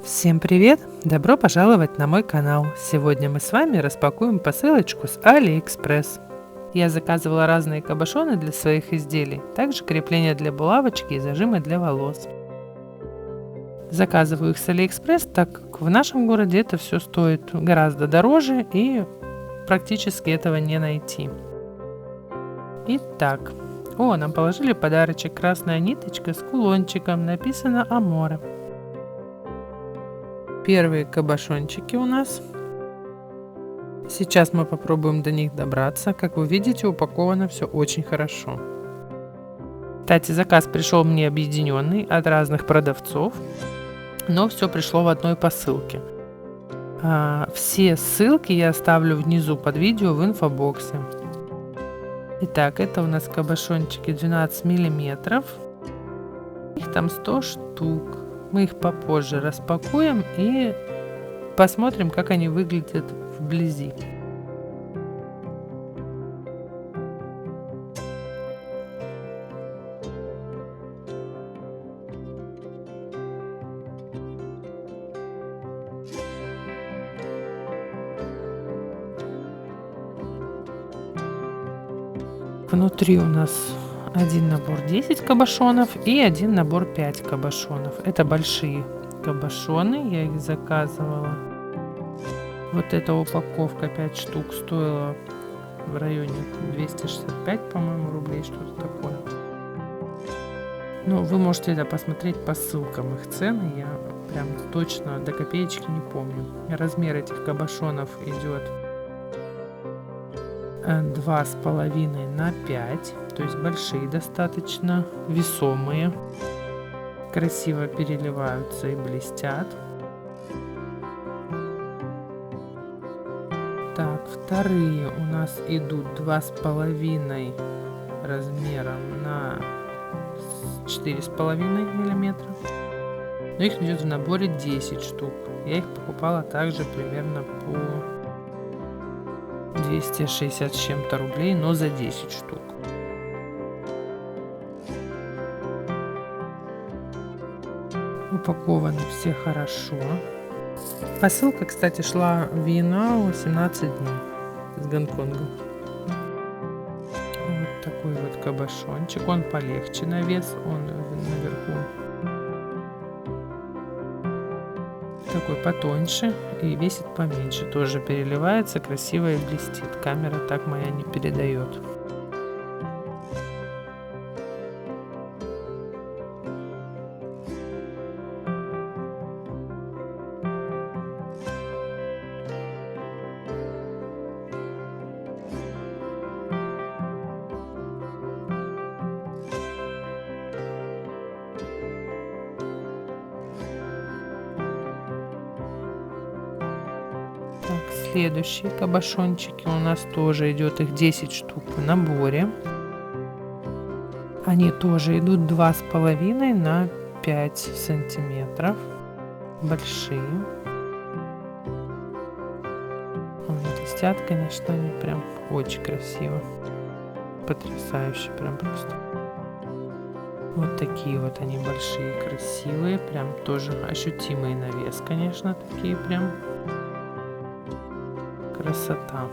Всем привет! Добро пожаловать на мой канал! Сегодня мы с вами распакуем посылочку с AliExpress. Я заказывала разные кабошоны для своих изделий, также крепления для булавочки и зажимы для волос. Заказываю их с AliExpress, так как в нашем городе это все стоит гораздо дороже и практически этого не найти. Итак, нам положили подарочек, красная ниточка с кулончиком, написано Аморе. Первые кабошончики у нас. Сейчас мы попробуем до них добраться. Как вы видите, упаковано все очень хорошо. Кстати, заказ пришел мне объединенный от разных продавцов, но все пришло в одной посылке. Все ссылки я оставлю внизу под видео в инфобоксе. Итак, это у нас кабошончики 12 миллиметров. Их там 100 штук. Мы их попозже распакуем и посмотрим, как они выглядят вблизи. Внутри у нас один набор 10 кабошонов и один набор 5 кабошонов. Это большие кабошоны, я их заказывала. Вот эта упаковка 5 штук стоила в районе 265, по-моему, рублей, что-то такое. Ну, вы можете это посмотреть по ссылкам, их цены, я прям точно до копеечки не помню. Размер этих кабошонов идет 2,5 на 5, то есть большие достаточно, весомые, красиво переливаются и блестят. Так, вторые у нас идут 2,5 размером на 4,5 миллиметра, но их идет в наборе 10 штук. Я их покупала также примерно по 260 с чем-то рублей, но за 10 штук. Упакованы все хорошо. Посылка, кстати, шла в Янао 17 дней с Гонконга. Вот такой вот кабошончик. Он полегче на вес, он наверху такой потоньше и весит поменьше. Тоже переливается, красиво и блестит. Камера так моя не передает. Следующие кабошончики у нас тоже идет, их 10 штук в наборе. Они тоже идут 2,5 на 5 сантиметров. Большие. Блестят, конечно, они прям очень красиво. Потрясающе прям просто. Вот такие вот они большие, красивые. Прям тоже ощутимый на вес, конечно, такие прям. Красота.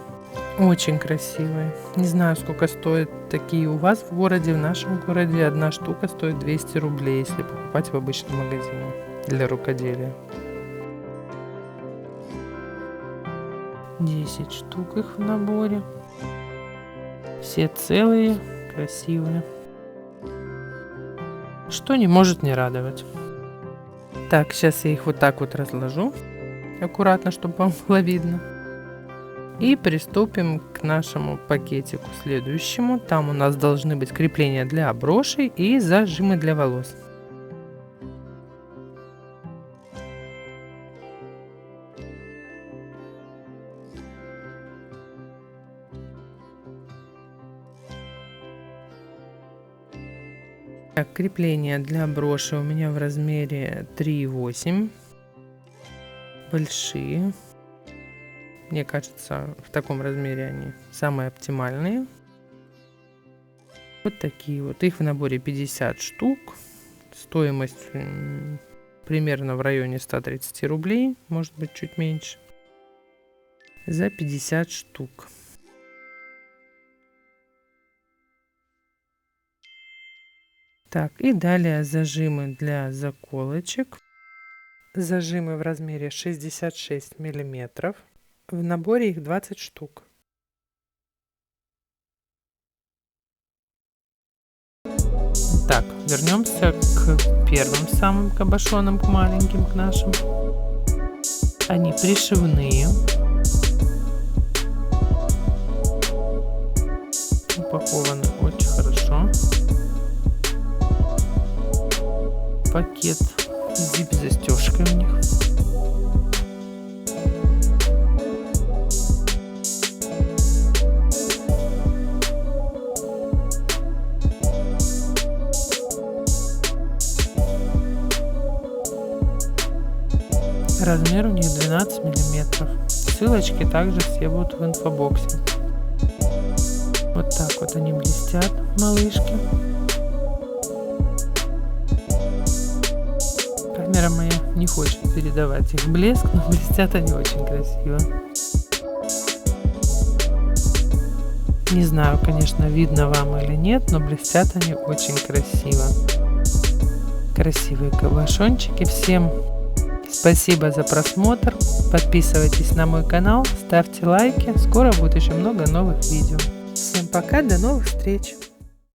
Очень красивые. Не знаю, сколько стоят такие у вас в городе. В нашем городе одна штука стоит 200 рублей, если покупать в обычном магазине для рукоделия. 10 штук их в наборе. Все целые, красивые. Что не может не радовать. Так, сейчас я их вот так вот разложу. Аккуратно, чтобы вам было видно. И приступим к нашему пакетику следующему. Там у нас должны быть крепления для брошей и зажимы для волос. Так, крепления для броши у меня в размере 3,8. Большие. Мне кажется, в таком размере они самые оптимальные. Вот такие вот. Их в наборе 50 штук. Стоимость примерно в районе 130 рублей, может быть чуть меньше, за 50 штук. Так, и далее зажимы для заколочек. Зажимы в размере 66 миллиметров. В наборе их 20 штук. Так, вернемся к первым самым кабошонам, к маленьким, к нашим. Они пришивные. Упакованы очень хорошо. Пакет с зип-застежкой у них. Размер у них 12 миллиметров. Ссылочки также все будут в инфобоксе. Вот так вот они блестят, малышки. Камера моя не хочет передавать их блеск, но блестят они очень красиво. Не знаю, конечно, видно вам или нет, но блестят они очень красиво. Красивые кабошончики. Всем спасибо за просмотр. Подписывайтесь на мой канал, ставьте лайки. Скоро будет еще много новых видео. Всем пока, до новых встреч!